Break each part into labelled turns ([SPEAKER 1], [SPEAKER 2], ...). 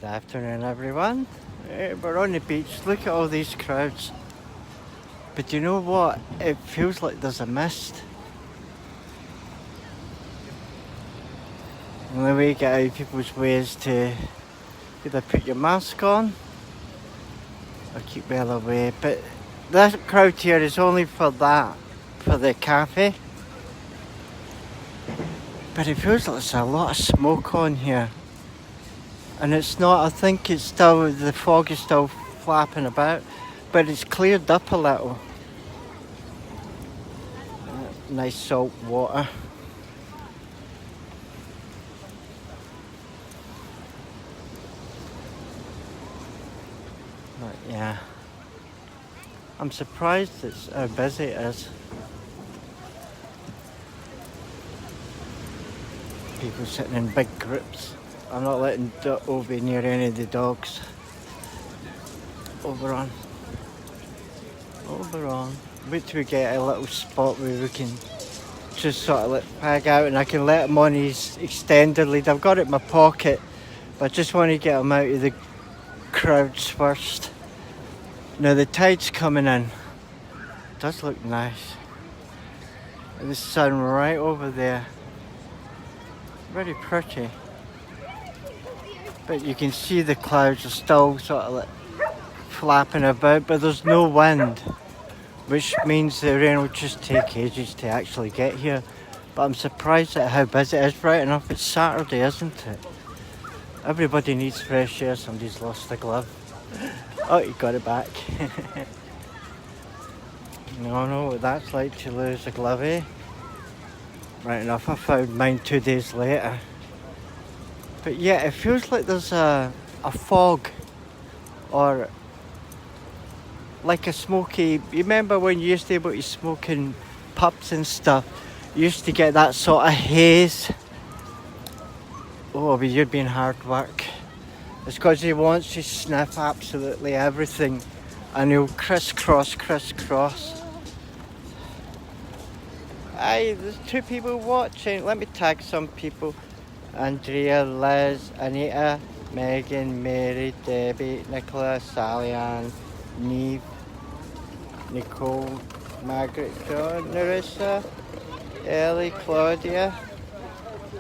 [SPEAKER 1] Good afternoon, everyone. We're on the beach. Look at all these crowds. But you know what? It feels like there's a mist. And the way you get out of people's way is to either put your mask on or keep well away. But this crowd here is only for that, for the cafe. But it feels like there's a lot of smoke on here. And it's not, I think it's still, the fog is still flapping about, but it's cleared up a little. Nice salt water. But yeah, I'm surprised it's how busy it is. People sitting in big groups. I'm not letting Obi near any of the dogs. Over on. Wait till we get a little spot where we can just sort of peg out and I can let him on his extended lead. I've got it in my pocket, but I just want to get him out of the crowds first. Now the tide's coming in. It does look nice. And the sun right over there. Very pretty. But you can see the clouds are still sort of flapping about, but there's no wind, which means the rain will just take ages to actually get here. But I'm surprised at how busy it is. Right enough, it's Saturday, isn't it? Everybody needs fresh air. Somebody's lost a glove. Oh, he got it back. No, know what that's like to lose a glove, eh? Right enough, I found mine 2 days later. But yeah, it feels like there's a fog or like a smoky. You remember when you used to be able to smoke in pubs and stuff? You used to get that sort of haze. Oh, but you're being hard work. It's because he wants to sniff absolutely everything and he'll crisscross. Aye, there's 2 people watching. Let me tag some people. Andrea, Liz, Anita, Megan, Mary, Debbie, Nicola, Sally Ann, Neve, Nicole, Margaret, John, Narissa, Ellie, Claudia,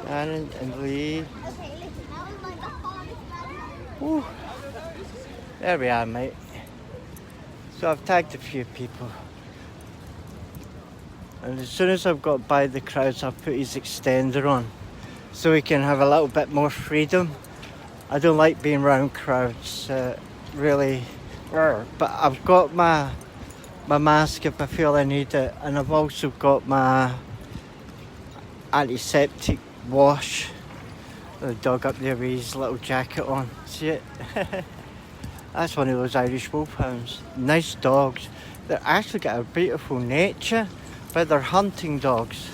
[SPEAKER 1] Anne and Lee. Ooh. There we are, mate. So I've tagged a few people. And as soon as I've got by the crowds, I've put his extender on, so we can have a little bit more freedom. I don't like being around crowds, really. But I've got my mask if I feel I need it, and I've also got my antiseptic wash. The dog up there with his little jacket on. See it? That's one of those Irish wolfhounds. Nice dogs. They've actually got a beautiful nature, but they're hunting dogs.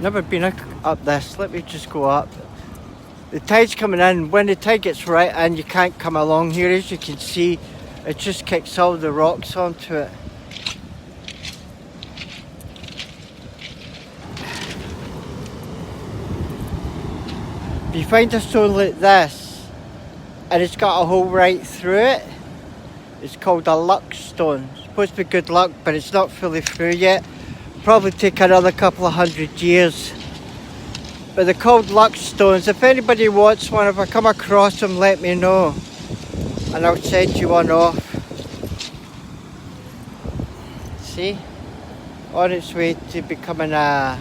[SPEAKER 1] Never been up this. Let me just go up. The tide's coming in. When the tide gets right in, you can't come along here. As you can see, it just kicks all the rocks onto it. If you find a stone like this and it's got a hole right through it, it's called a luck stone. It's supposed to be good luck, but it's not fully through yet. Probably take another couple of 100 years. But they're called luck stones. If anybody wants one, if I come across them, let me know and I'll send you one off. See? On its way to becoming a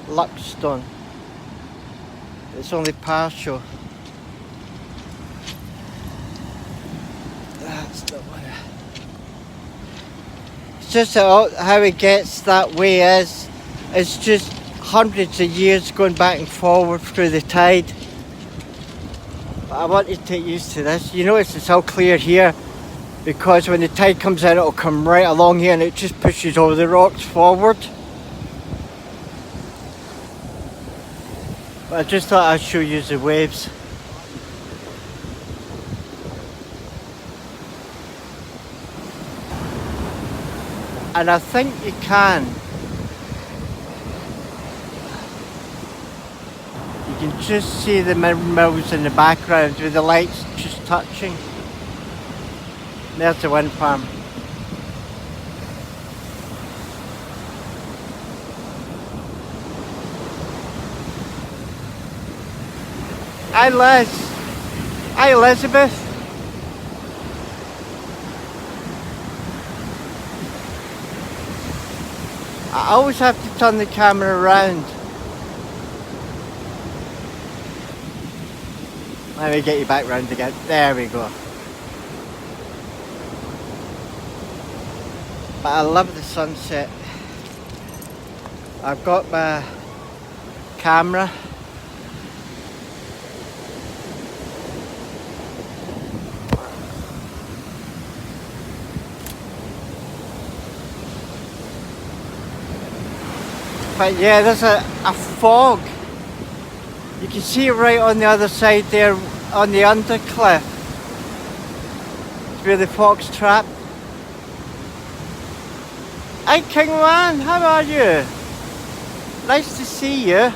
[SPEAKER 1] luck stone. It's only partial. That's the one. It's just how it gets that way is. It's just hundreds of years going back and forward through the tide. But I want you to get used to this. You notice it's all clear here because when the tide comes in, it'll come right along here and it just pushes all the rocks forward. But I just thought I'd show you the waves. And I think you can can just see the mills in the background with the lights just touching. There's the wind farm. Hi Liz. Hi Elizabeth. I always have to turn the camera around. Let me get you back round again. There we go. But I love the sunset. I've got my camera. But yeah, there's a fog. You can see it right on the other side there, on the undercliff. It's where the fog's trapped. Hi King Man, how are you? Nice to see you.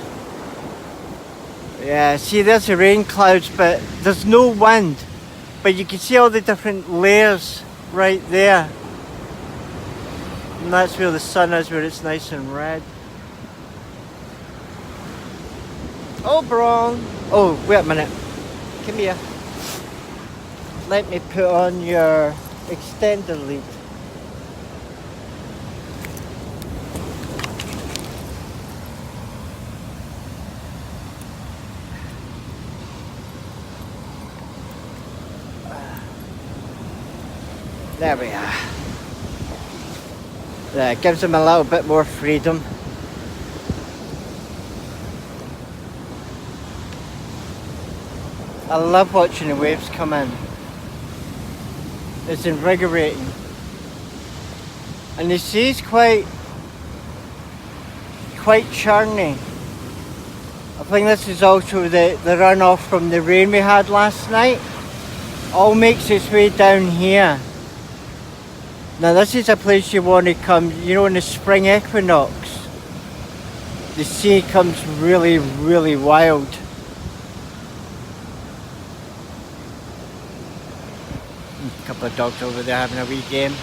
[SPEAKER 1] Yeah, see there's the rain clouds, but there's no wind. But you can see all the different layers right there. And that's where the sun is, where it's nice and red. Oh, Braun. Oh, wait a minute. Come here. Let me put on your extender lead. There we are. There, it gives him a little bit more freedom. I love watching the waves come in. It's invigorating. And the sea's quite churny. I think this is also the runoff from the rain we had last night. All makes its way down here. Now this is a place you want to come, you know, in the spring equinox. The sea comes really, really wild. A couple of dogs over there having a wee game.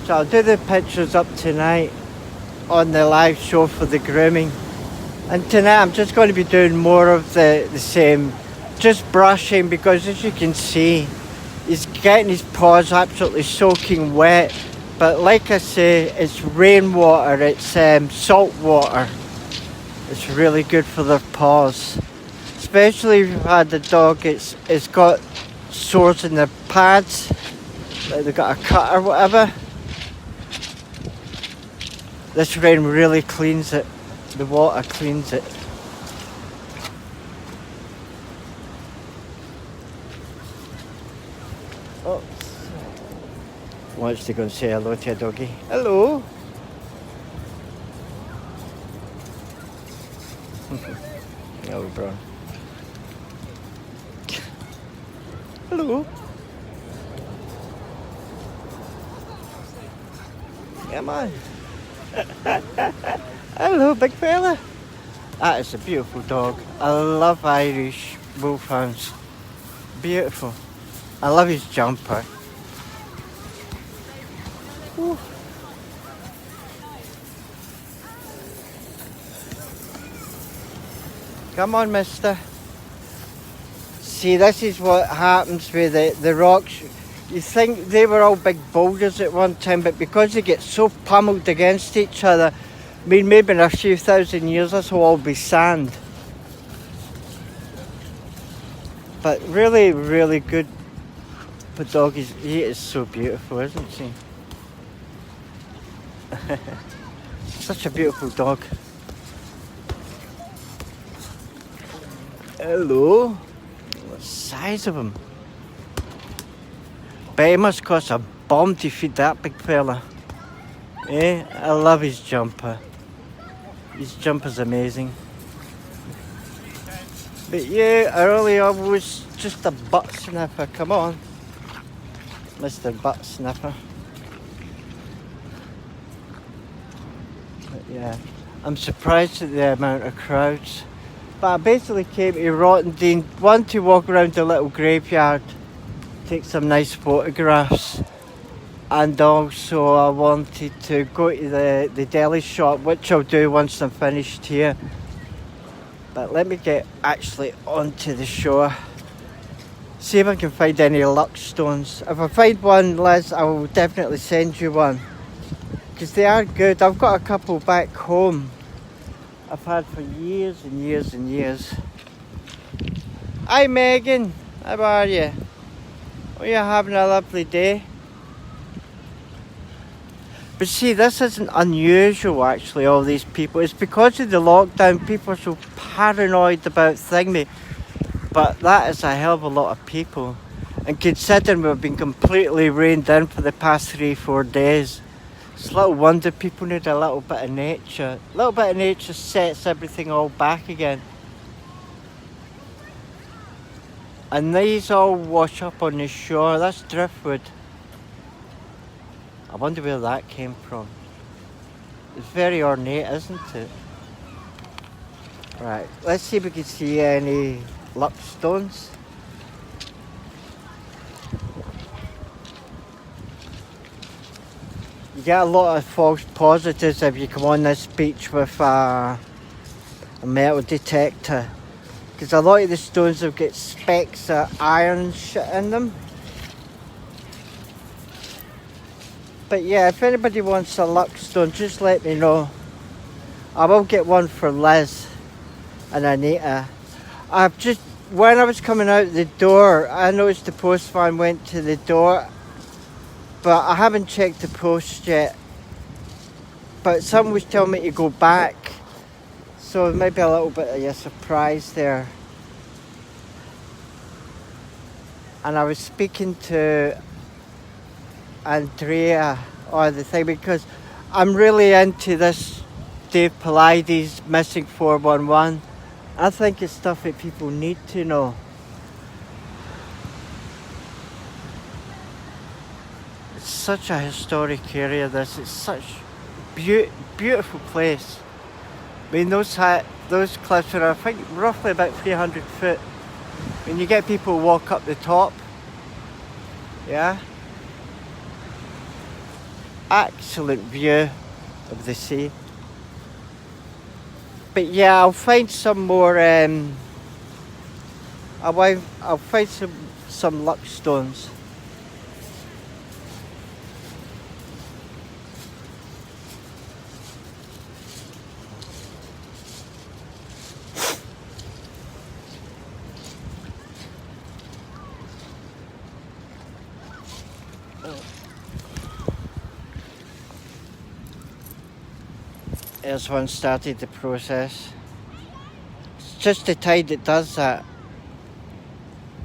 [SPEAKER 1] So I'll do the pictures up tonight on the live show for the grooming. And tonight I'm just going to be doing more of the same. Just brushing, because as you can see, he's getting his paws absolutely soaking wet. But like I say, it's rainwater, it's salt water. It's really good for their paws. Especially if you've had the dog, it's got sores in their pads, like they've got a cut or whatever. This rain really cleans it. The water cleans it. Oh. Wants to go and say hello to a doggy. Hello. Oh, bro. Hello. Come on. Hello, big fella. That is a beautiful dog. I love Irish wolfhounds. Beautiful. I love his jumper. Ooh. Come on, mister. See, this is what happens with the rocks. You think they were all big boulders at one time, but because they get so pummeled against each other, I mean, maybe in a few thousand years this will all be sand. But really, really good. The dog he is so beautiful, isn't he? Such a beautiful dog. Hello. The size of him. But it must cost a bomb to feed that big fella. Eh? I love his jumper. His jumper's amazing. But yeah, earlier I was just a butt sniffer. Come on. Mr. Butt Sniffer. But yeah, I'm surprised at the amount of crowds. But I basically came to Rottendean, one to walk around the little graveyard, take some nice photographs, and also I wanted to go to the deli shop, which I'll do once I'm finished here. But let me get actually onto the shore. See if I can find any luck stones. If I find one, Liz, I will definitely send you one. Because they are good. I've got a couple back home I've had for years and years and years. Hi Megan, how are you? Oh, you're having a lovely day. But see, this isn't unusual actually, all these people. It's because of the lockdown, people are so paranoid about thingy. But that is a hell of a lot of people. And considering we've been completely rained in for the past 3-4 days, it's little wonder people need a little bit of nature. A little bit of nature sets everything all back again. And these all wash up on the shore. That's driftwood. I wonder where that came from. It's very ornate, isn't it? Right, let's see if we can see any luck stones. You get a lot of false positives if you come on this beach with a metal detector, because a lot of the stones have got specks of iron shit in them. But yeah, if anybody wants a luck stone, just let me know. I will get one for Liz and Anita. When I was coming out the door, I noticed the postman went to the door, but I haven't checked the post yet. But someone was telling me to go back, so maybe a little bit of a surprise there. And I was speaking to Andrea or the thing, because I'm really into this Dave Pilates Missing 411. I think it's stuff that people need to know. It's such a historic area, this. It's such beautiful place. I mean, those cliffs are, I think, roughly about 300 foot. When you get people walk up the top, yeah? Excellent view of the sea. But yeah, I'll find some more, I'll find some luck stones. There's one started the process. It's just the tide that does that.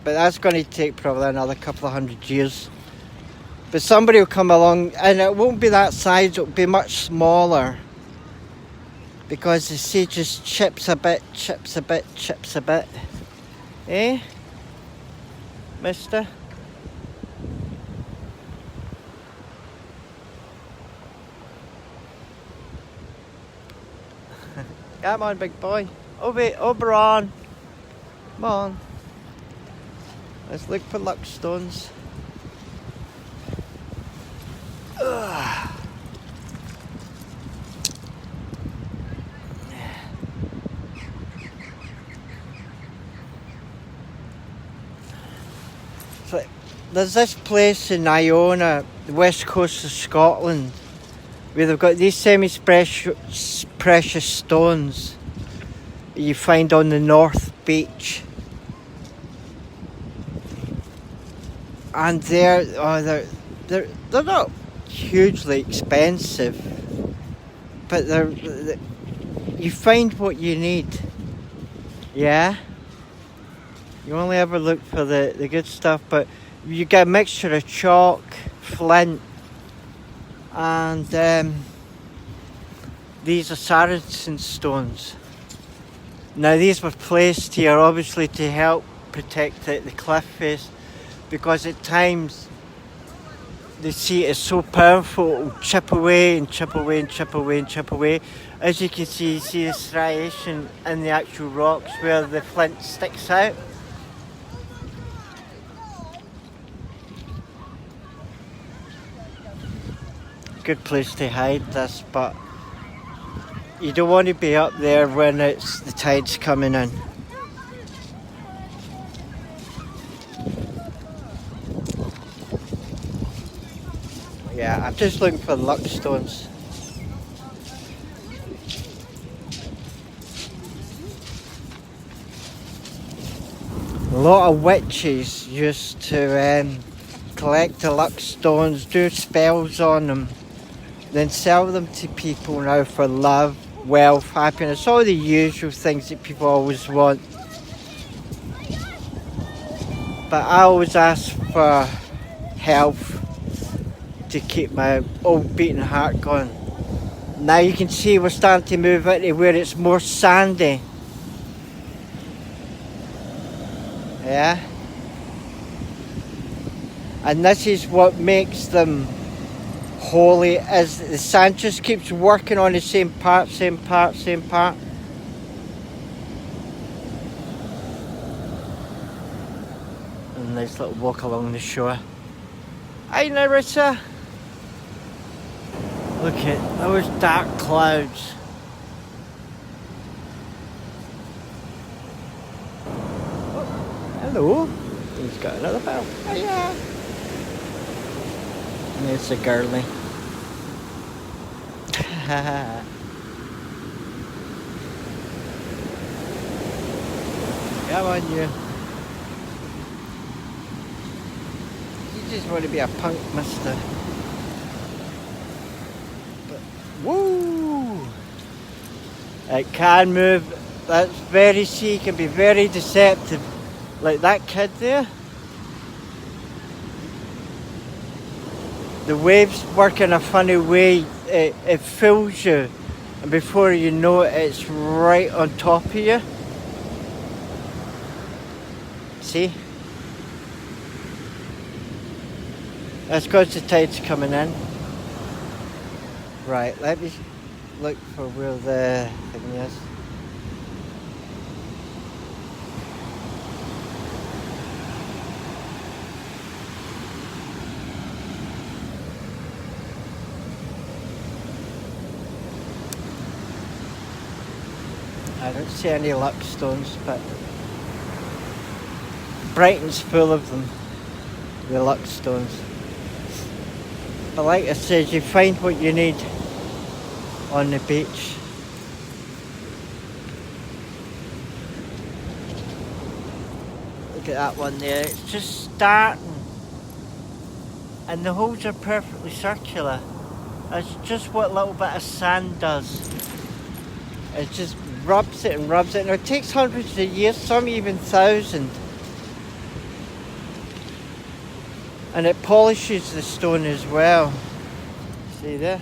[SPEAKER 1] But that's going to take probably another couple of 100 years. But somebody will come along, and it won't be that size, it'll be much smaller. Because the sea just chips a bit. Eh? Mister? Come on, big boy. Oberon. Come on. Let's look for luck stones. Ugh. So, there's this place in Iona, the west coast of Scotland, where they've got these semi-precious stones that you find on the North Beach. And they're not hugely expensive, but you find what you need. Yeah? You only ever look for the good stuff, but you get a mixture of chalk, flint, and these are Saracen stones. Now these were placed here obviously to help protect the cliff face, because at times the sea is so powerful, it will chip away and chip away and chip away and chip away. As you can see a striation in the actual rocks where the flint sticks out. Good place to hide this, but you don't want to be up there when it's the tide's coming in. Yeah, I'm just looking for luck stones. A lot of witches used to collect the luck stones, do spells on them, then sell them to people now for love, wealth, happiness, all the usual things that people always want. But I always ask for health to keep my old beating heart going. Now you can see we're starting to move into where it's more sandy. Yeah. And this is what makes them holy, as the sand just keeps working on the same part, same part, same part. And a nice little walk along the shore. Hi Narissa! Look at those dark clouds. Oh, hello. He's got another bell. Hiya! And there's a girly. Come on, you. You just want to be a punk, mister. But, woo! It can move. That's very sea, can be very deceptive. Like that kid there. The waves work in a funny way. It fools you, and before you know it, it's right on top of you. See? That's because the tide's coming in. Right, let me look for where the thing is. I don't see any luck stones, but Brighton's full of them, the luck stones. But like I said, you find what you need on the beach. Look at that one there, it's just starting. And the holes are perfectly circular. That's just what a little bit of sand does. It just rubs it and rubs it. And it takes hundreds of years, some even thousands. And it polishes the stone as well. See there?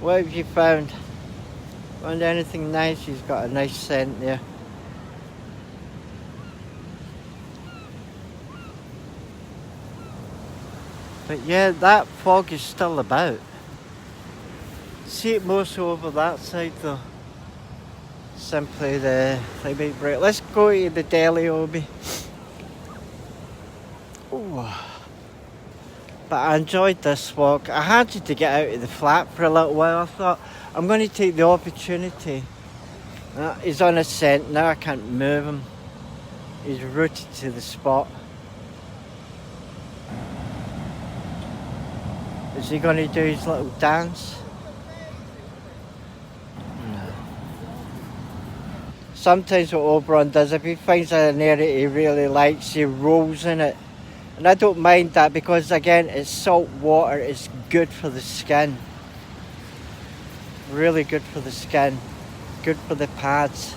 [SPEAKER 1] What have you found? Found anything nice? He's got a nice scent there. But yeah, that fog is still about. See it more so over that side though. Simply the climate break. Let's go to the deli, Obi. Ooh. But I enjoyed this walk. I had to get out of the flat for a little while. I thought, I'm going to take the opportunity. He's on a scent, now I can't move him. He's rooted to the spot. Is he going to do his little dance? No. Sometimes what Oberon does, if he finds an area he really likes, he rolls in it. And I don't mind that because, again, it's salt water, it's good for the skin. Really good for the skin. Good for the pads.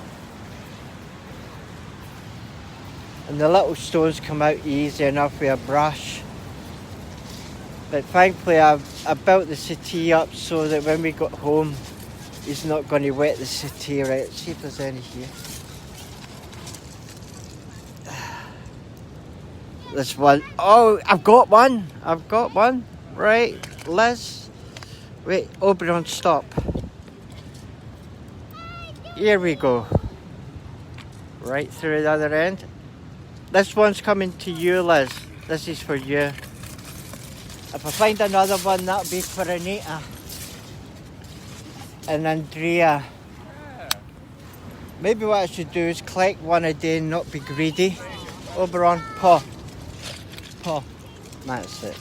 [SPEAKER 1] And the little stones come out easy enough with a brush. But thankfully I built the settee up so that when we got home he's not going to wet the settee. Right, let's see if there's any here. This one. Oh, I've got one. Right, Liz. Wait, Oberon, stop. Here we go. Right through the other end. This one's coming to you, Liz. This is for you. If I find another one, that'll be for Anita and Andrea. Maybe what I should do is collect one a day and not be greedy. Oberon, paw. That's it.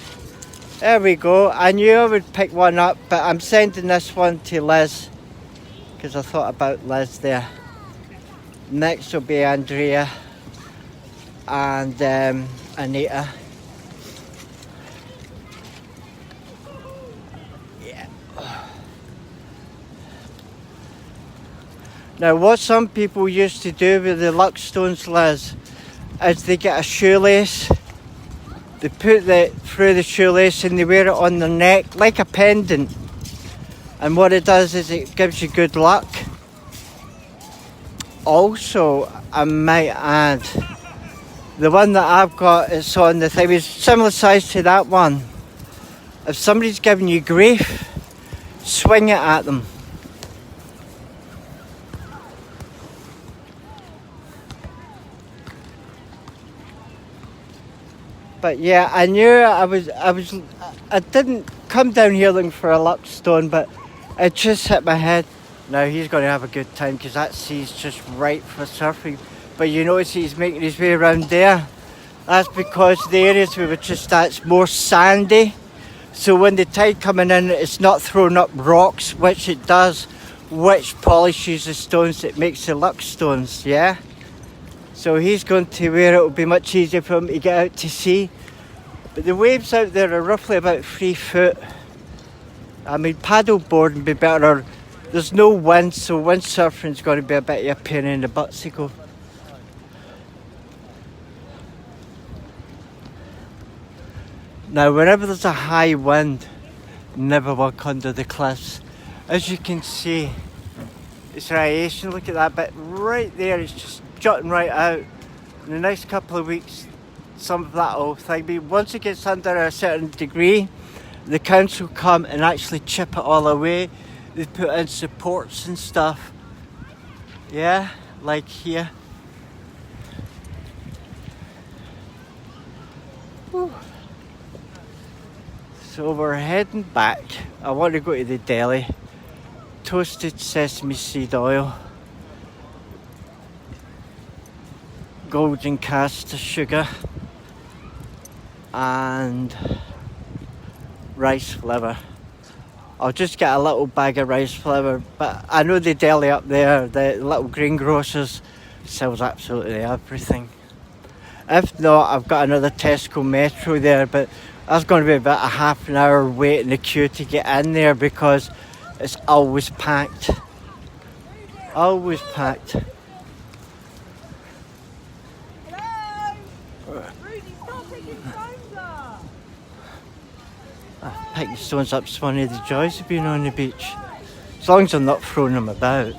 [SPEAKER 1] There we go. I knew I would pick one up, but I'm sending this one to Liz because I thought about Liz there. Next will be Andrea and Anita. Yeah. Now, what some people used to do with the luck stones, Liz, is they get a shoelace. They put it through the shoelace and they wear it on their neck like a pendant. And what it does is it gives you good luck. Also, I might add, the one that I've got is on the thing, is similar size to that one. If somebody's giving you grief, swing it at them. But yeah, I knew I didn't come down here looking for a luck stone, but it just hit my head. Now he's going to have a good time because that sea's just right for surfing. But you notice he's making his way around there. That's because the areas we were just at's more sandy. So when the tide coming in, it's not throwing up rocks, which it does, which polishes the stones that makes the luck stones, yeah? So he's going to where it will be much easier for him to get out to sea. But the waves out there are roughly about 3 foot. I mean, paddle boarding would be better. There's no wind, so windsurfing's going to be a bit of a pain in the buttsicle. Now, whenever there's a high wind, never walk under the cliffs. As you can see, it's radiation. Look at that bit right there. It's just jutting right out. In the next couple of weeks, some of that will thing. But once it gets under a certain degree, the council come and actually chip it all away. They put in supports and stuff. Yeah, like here. Whew. So we're heading back. I want to go to the deli. Toasted sesame seed oil. Golden caster sugar. And rice flour. I'll just get a little bag of rice flour, but I know the deli up there, the little greengrocers, sells absolutely everything. If not, I've got another Tesco Metro there, but that's going to be about a half an hour wait in the queue to get in there because it's always packed. Always packed. Picking stones up's one of the joys of being on the beach. As long as I'm not throwing them about.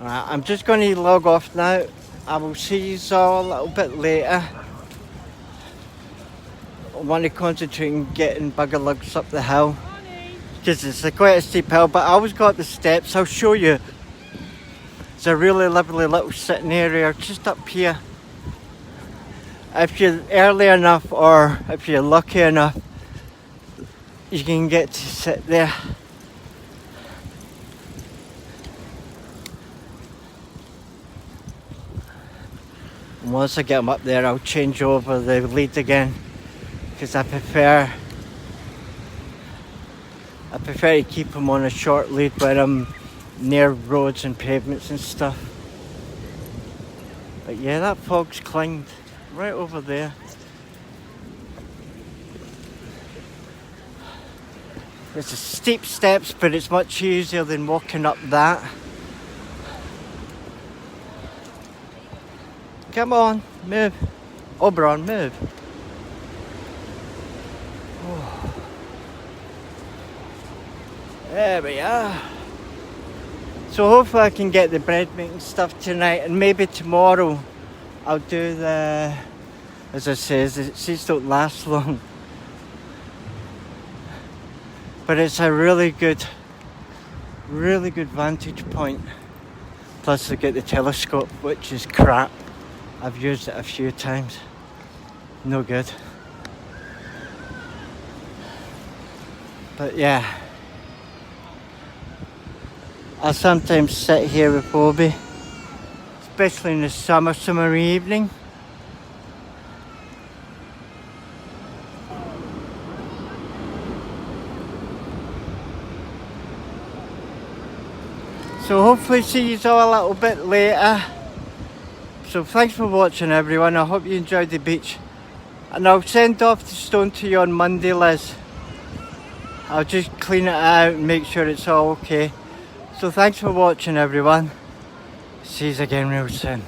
[SPEAKER 1] Alright, I'm just going to log off now. I will see you all a little bit later. I want to concentrate on getting bugger lugs up the hill. Because it's quite a steep hill, but I always got the steps. I'll show you. It's a really lovely little sitting area just up here. If you're early enough or if you're lucky enough, you can get to sit there. And once I get them up there, I'll change over the lead again because I prefer to keep them on a short lead when I'm near roads and pavements and stuff. But yeah, that fog's clinged right over there. There's a steep steps, but it's much easier than walking up that. Come on, move. Oberon, move. There we are. So hopefully I can get the bread making stuff tonight, and maybe tomorrow I'll do the, as I say, the seeds don't last long. But it's a really good vantage point. Plus I get the telescope, which is crap. I've used it a few times. No good. But yeah. I sometimes sit here with Bobby, especially in the summer evening. So hopefully see you all a little bit later. So thanks for watching everyone. I hope you enjoyed the beach. And I'll send off the stone to you on Monday, Liz. I'll just clean it out and make sure it's all okay. So thanks for watching everyone. See you again real soon.